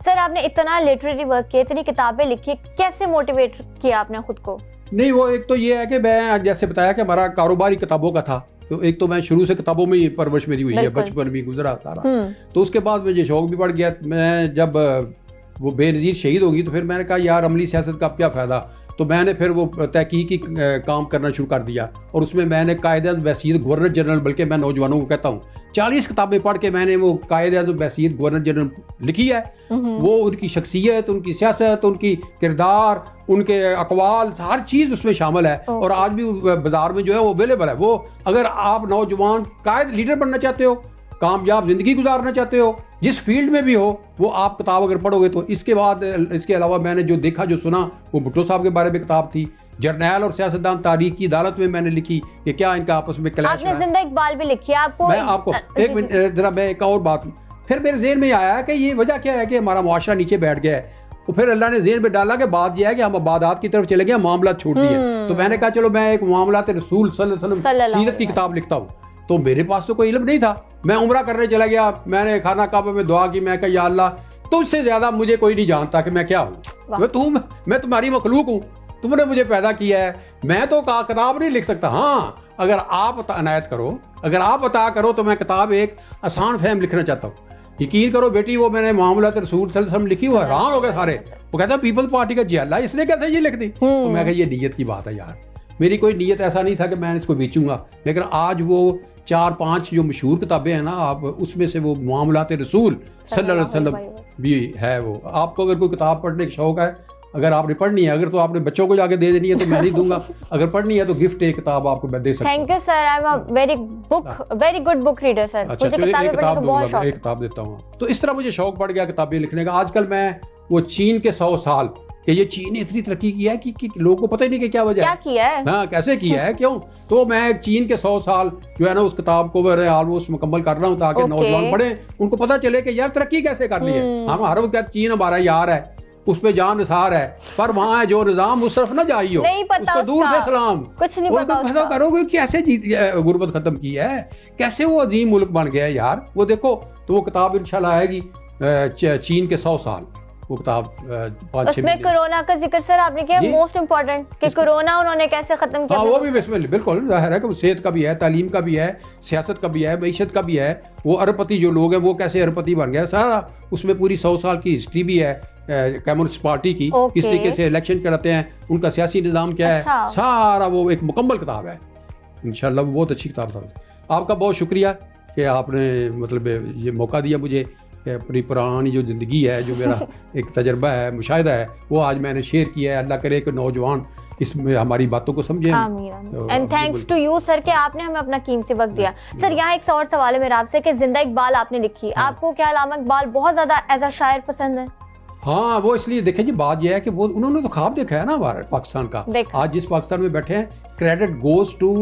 सर आपने इतना लिटरेरी वर्क किया, इतनी किताबें लिखी, कैसे मोटिवेट किया आपने खुद को? नहीं, वो एक तो ये है कि मैं जैसे बताया कि हमारा कारोबार ही किताबों का था, तो एक तो मैं शुरू से किताबों में ही परवरिश मेरी हुई है, बचपन भी गुजरा सारा। तो उसके बाद मुझे शौक भी बढ़ गया। मैं जब वो बेनज़ीर शहीद होगी तो फिर मैंने कहा यार अमली सियासत का क्या फ़ायदा। तो मैंने फिर वो तहकीकी काम करना शुरू कर दिया और उसमें मैंने कायदे वसीयत गवर्नर जनरल, बल्कि मैं नौजवानों को कहता हूँ 40 किताबें पढ़ के मैंने वो कायदे-ए-आज़म बहसीयत गवर्नर जनरल लिखी है। वो उनकी शख्सियत, उनकी सियासत, उनकी किरदार, उनके अक़वाल, हर चीज़ उसमें शामिल है। और आज भी बाज़ार में जो है वो अवेलेबल है। वो अगर आप नौजवान कायद लीडर बनना चाहते हो, कामयाब ज़िंदगी गुजारना चाहते हो, जिस फील्ड में भी हो, वो आप किताब अगर पढ़ोगे तो इसके बाद इसके अलावा मैंने जो देखा जो सुना वो भुट्टो साहब के बारे में किताब थी। जर्नैल और सियासतदान तारीख की अदालत में मैंने लिखी कि क्या इनका आपस में क्लैश आपने जिंदा इकबाल भी लिखी है। आपको मैं आपको एक मिनट जरा मैं एक और बात, फिर मेरे ज़हन में आया कि ये वजह क्या है कि हमारा मुआशरा नीचे बैठ गया है। तो फिर अल्लाह ने ज़हन में डाला कि बात यह है कि हम इबादत की तरफ चले गए, मामला छोड़ दिए। तो मैंने कहा चलो मैं एक मामलात रसूल सल्लल्लाहु अलैहि वसल्लम सीरत की किताब लिखता हूँ। तो मेरे पास तो कोई इल्म नहीं था, मैं उम्रा करने चला गया, मैंने खाना काबा में दुआ की, मैं कहा या अल्लाह तुझसे ज़्यादा मुझे कोई नहीं जानता कि मैं क्या हूँ, मैं तुम्हारी मखलूक हूँ, तुमने मुझे पैदा किया है, मैं तो किताब नहीं लिख सकता। हाँ, अगर आप अनायत करो, अगर आप अता करो तो मैं किताब एक आसान फहम लिखना चाहता हूँ। यकीन करो बेटी, वो मैंने मामलात रसूल सल्लल्लाहु अलैहि वसल्लम लिखी, वो हैरान हो गए सारे। वो कहता पीपल्स पार्टी का जियाला, इसने कैसे ये लिख दी? तो मैं कहा ये नीयत की बात है यार, मेरी कोई नीयत ऐसा नहीं था कि मैं इसको बेचूंगा। लेकिन आज वो 4-5 जो मशहूर किताबें हैं ना, आप उसमें से वो मामलात रसूल सल्लल्लाहु अलैहि वसल्लम भी है। वो आपको अगर कोई किताब पढ़ने का शौक है, अगर आपने पढ़नी है, अगर तो आपने बच्चों को जाके दे देनी है तो मैं नहीं दूंगा, अगर पढ़नी है तो गिफ्ट एक किताब आपको मैं दे सकता हूं। Thank you sir, I am a very good book reader sir. अच्छा, मुझे किताबें पढ़ने का बहुत शौक है। एक किताब देता हूँ। तो इस तरह मुझे शौक पड़ गया किताबें लिखने का। आजकल मैं वो चीन के 100 साल कि ये चीन ने इतनी तरक्की किया है कि लोगों को पता ही नहीं कि क्या वजह है, क्या किया है, हाँ कैसे किया है, क्यों। तो मैं चीन के 100 साल जो है ना उस किताब को मैं ऑलमोस्ट मुकम्मल कर रहा हूँ ताकि नौजवान पढ़े, उनको पता चले कि यार तरक्की कैसे करनी है। हम हर वक्त चीन हमारा यार है, उस पे जान निसार है, पर वहाँ है जो निजाम उस तरफ ना जाइयो, नहीं पता उसको दूर से सलाम, कुछ नहीं पता करोगे कैसे गुर्बत खत्म की है, कैसे वो अजीम मुल्क बन गया है यार। वो देखो, तो वो किताब इंशाल्लाह आएगी चीन के 100 साल, वो किताब उसमें कोरोना का जिक्र सर आपने किया, मोस्ट इम्पोर्टेंट कि कोरोना उन्होंने कैसे खत्म किया। हाँ, वो भी इसमें बिल्कुल जाहिर है कि सेहत का भी है, तालीम का भी है, सियासत का भी है, मईशत का भी है। वो अरबपति जो लोग हैं वो कैसे अरबपति बन गया, सारा उसमें पूरी 100 साल की हिस्ट्री भी है कम्युनिस्ट पार्टी की, किस तरीके से इलेक्शन कराते हैं, उनका सियासी निज़ाम क्या है, सारा वो एक मुकम्मल किताब है। इंशाल्लाह वो बहुत अच्छी किताब था। आपका बहुत शुक्रिया कि आपने मतलब ये मौका दिया मुझे, अपनी पुरानी जो ज़िंदगी है, जो मेरा एक तजर्बा है, मुशाहिदा है, वो आज मैंने शेयर किया है। अल्लाह करे कि नौजवान इसमें हमारी बातों को समझें। And thanks to you sir कि आपने हमें अपना कीमती वक्त दिया। सर यहाँ एक और सवाल है मेरा आपसे कि जिंदा इकबाल आपने लिखी, आपको क्या अल्लामा इकबाल बहुत ज़्यादा एज अ शायर पसंद है? हाँ, वो इसलिए देखें जी, बात यह है कि वो उन्होंने तो ख्वाब देखा है ना हमारे पाकिस्तान का। आज जिस पाकिस्तान में बैठे हैं, क्रेडिट गोज टू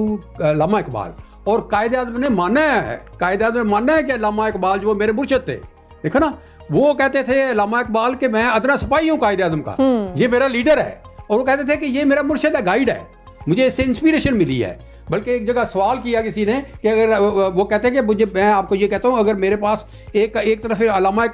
अल्लामा इकबाल। और कायदे-ए-आज़म ने माना है, कायदे-ए-आज़म ने माना है कि अल्लामा इकबाल जो मेरे मुर्शिद थे, देखो ना, वो कहते थे अल्लामा इकबाल के मैं अदना सिपाही हूँ कायदे-ए-आज़म का, ये मेरा लीडर है। और वो कहते थे कि ये मेरा मुर्शिद है, गाइड है, मुझे इससे इंस्पिरेशन मिली है। बल्कि एक जगह सवाल किया किसी ने कि अगर वो कहते हैं कि मुझे, मैं आपको ये कहता हूँ, अगर मेरे पास एक तरफ अल्लामा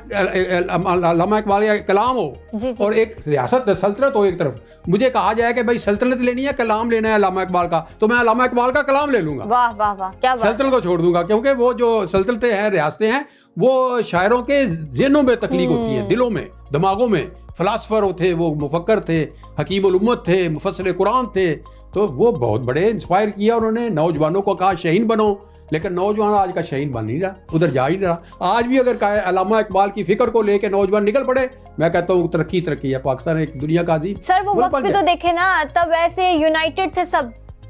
इकबाल का कलाम हो और एक रियासत सल्तनत हो एक तरफ, मुझे कहा जाए कि भाई सल्तनत लेनी है, कलाम लेना है अल्लामा इकबाल का, तो मैं अल्लामा इकबाल का कलाम ले लूंगा। वाह वाह वाह, क्या बात। सल्तनत को छोड़ दूंगा, क्योंकि वो जो सल्तनतें हैं, रियासतें हैं, वो शायरों के ज़हनों में तख्लीक होती हैं, दिलों में, दिमागों में। फ़िलासफ़र थे, वो मुफक्कर थे, हकीम उल उम्मत थे, मुफस्सिर कुरान थे, तो वो बहुत बड़े इंस्पायर किया उन्होंने। नौजवानों को कहा शहीन बनो, लेकिन नौजवान आज का शहीन बन नहीं रहा, उधर जा ही नहीं रहा। आज भी अगर अल्लामा इकबाल की फिक्र को लेके नौजवान निकल पड़े, मैं कहता हूँ तरक्की है। पाकिस्तान एक दुनिया का अजीम सर, वो वक्त भी तो देखे ना, तब ऐसे यूनाइटेड थे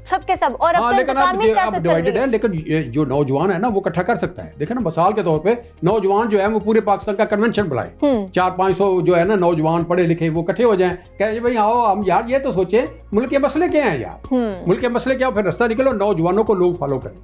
सबके सब, और अब डिवाइडेड है। लेकिन जो नौजवान है ना, वो इकट्ठा कर सकता है। देखे ना, मिसाल के तौर पे नौजवान जो है वो पूरे पाकिस्तान का कन्वेंशन बुलाए, 400-500 जो है ना नौजवान पढ़े लिखे, वो इकट्ठे हो जाएं, कहे भाई आओ हम यार ये तो सोचे मुल्क के मसले क्या हैं यार, मुल्क के मसले क्या, फिर रास्ता निकलो, नौजवानों को लोग फॉलो करें,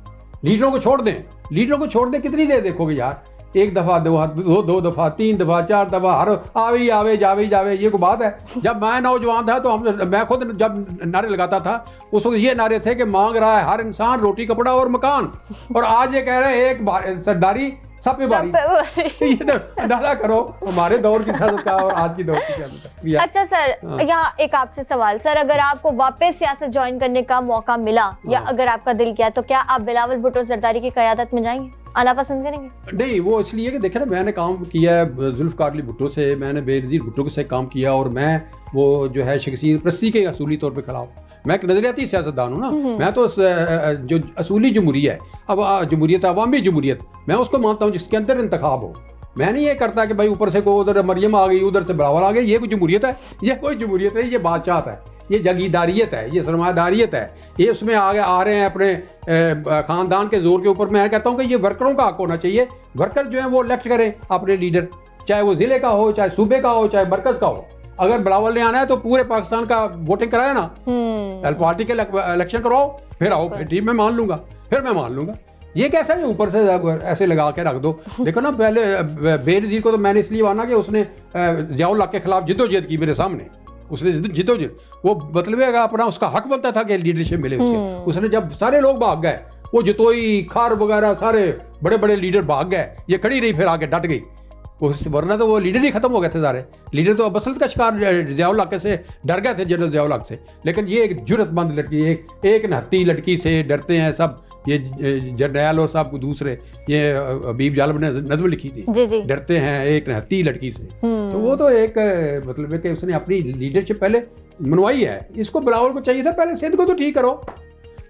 लीडरों को छोड़ दें। लीडरों को छोड़ दें, कितनी देर देखोगे यार, एक दफ़ा, दो दफ़ा, 3 दफ़ा, 4 दफ़ा, हर आवे जावे, ये कोई बात है। जब मैं नौजवान था तो मैं खुद जब नारे लगाता था, उस वक्त ये नारे थे कि मांग रहा है हर इंसान रोटी, कपड़ा और मकान, और आज ये कह रहे हैं एक सरदारी सब पे बारी। ये तो अंदाजा करो हमारे दौर की सियासत का और आज की दौर की सियासत का। अच्छा सर, यहाँ एक आपसे सवाल, सर अगर आपको वापस सियासत ज्वाइन करने का मौका मिला, या अगर आपका दिल किया, तो क्या आप बिलावल भुट्टो जरदारी की क़यादत में जाएंगे, आना पसंद करेंगे? नहीं, वो इसलिए कि देखे ना, मैंने काम किया है जुल्फ़िकार अली भुट्टो से, मैंने बेनज़ीर भुट्टो से काम किया, और मैं वो जो है शख्सियत प्रस्ती के असूली तौर पे खिलाफ मैं एक नजरियाती सियासतदान हूँ ना, मैं तो जो असूली जमहूरियत है, अब जमहूरियत अवामी जमहूरियत, मैं उसको मानता हूँ जिसके अंदर इंतखाब हो। मैं नहीं ये करता कि भाई ऊपर से को उधर मरियम आ गई, उधर से बिलावल आ गई, ये कोई जमहूरियत है? ये कोई जमहूरियत है? ये बादशाहत है, ये जगीदारियत है, ये सरमायादारियत है। ये उसमें आगे आ रहे हैं अपने ख़ानदान के जोर के ऊपर। मैं कहता हूँ कि ये वर्करों का हक होना चाहिए। वर्कर जो है वो इलेक्ट करें अपने लीडर, चाहे वो ज़िले का हो, चाहे सूबे का हो, चाहे मरकज़ का हो। अगर बिलावल ने आना है तो पूरे पाकिस्तान का वोटिंग कराया ना, एल पार्टी के इलेक्शन करवाओ, फिर आओ, फिर ठीक मैं मान लूँगा, फिर मैं मान लूँगा। ये कैसा है ऊपर से ऐसे लगा के रख दो? देखो ना, पहले बेनज़ीर को तो मैंने इसलिए माना कि उसने ज़ियाउल हक के खिलाफ जिद्दोजहद की मेरे सामने। उसने जिद्दोजहद, वो मतलब अपना उसका हक बनता था कि लीडरशिप मिले उसके। उसने जब सारे लोग भाग गए, वो जितोई खार वगैरह सारे बड़े बड़े लीडर भाग गए, ये खड़ी रही, फिर आके डट गई। वरना तो वो लीडर ही खत्म हो गए थे सारे। लीडर तो बसंत का शिकार ज़ियाउल हक से डर गए थे, जनरल ज़ियाउल हक से। लेकिन ये एक जुर्रतमंद लड़की, एक नहत्ती लड़की से डरते हैं सब। ये जरनैल और साहब को दूसरे, ये हबीब जालम ने नज़्म लिखी थी, जी। डरते हैं एक नहत्ती लड़की से। तो वो तो एक मतलब है कि उसने अपनी लीडरशिप पहले मनवाई है। इसको बिलावल को चाहिए था पहले सिंध को तो ठीक करो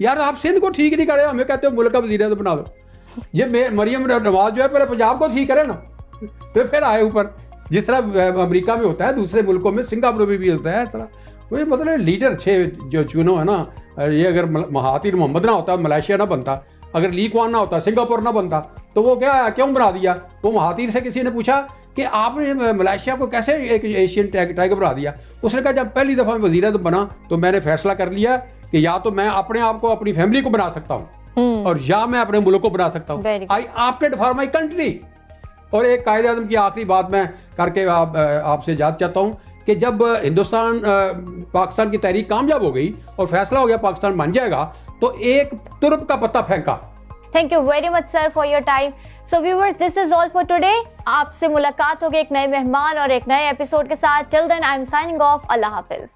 यार। आप सिंध को ठीक नहीं करे, हमें कहते हो मुल्क का वज़ीर बना दो। ये मरियम नवाज जो है पहले पंजाब को ठीक करे ना, तो फिर आए ऊपर। जिस तरह अमेरिका में होता है, दूसरे मुल्कों में, सिंगापुर में भी होता है इस तरह। वही मतलब लीडर अच्छे जो चुनो है ना। ये अगर महातिर मोहम्मद ना होता, मलेशिया ना बनता, अगर ली कुआन ना होता, सिंगापुर ना बनता, तो वो क्या क्यों बना दिया? वो महातिर से किसी ने पूछा कि आपने मलेशिया को कैसे एक एशियन टाइगर बना दिया? उसने कहा जब पहली दफ़ा वज़ीर बना तो मैंने फैसला कर लिया कि या तो मैं अपने आप को, अपनी फैमिली को बना सकता हूँ, और या मैं अपने मुल्क को बना सकता हूँ। I opted for my country. और एक कायदे आज़म की आखिरी बात मैं करके आपसे याद चाहता हूँ कि जब हिंदुस्तान पाकिस्तान की तहरीक कामयाब हो गई और फैसला हो गया पाकिस्तान बन जाएगा, तो एक तुर्ब का पत्ता फेंका। Thank you very much sir for your time. So viewers, this is all for today. आपसे मुलाकात होगी एक नए मेहमान और एक नए एपिसोड के साथ। Till then I am signing off. अल्लाह हाफिज।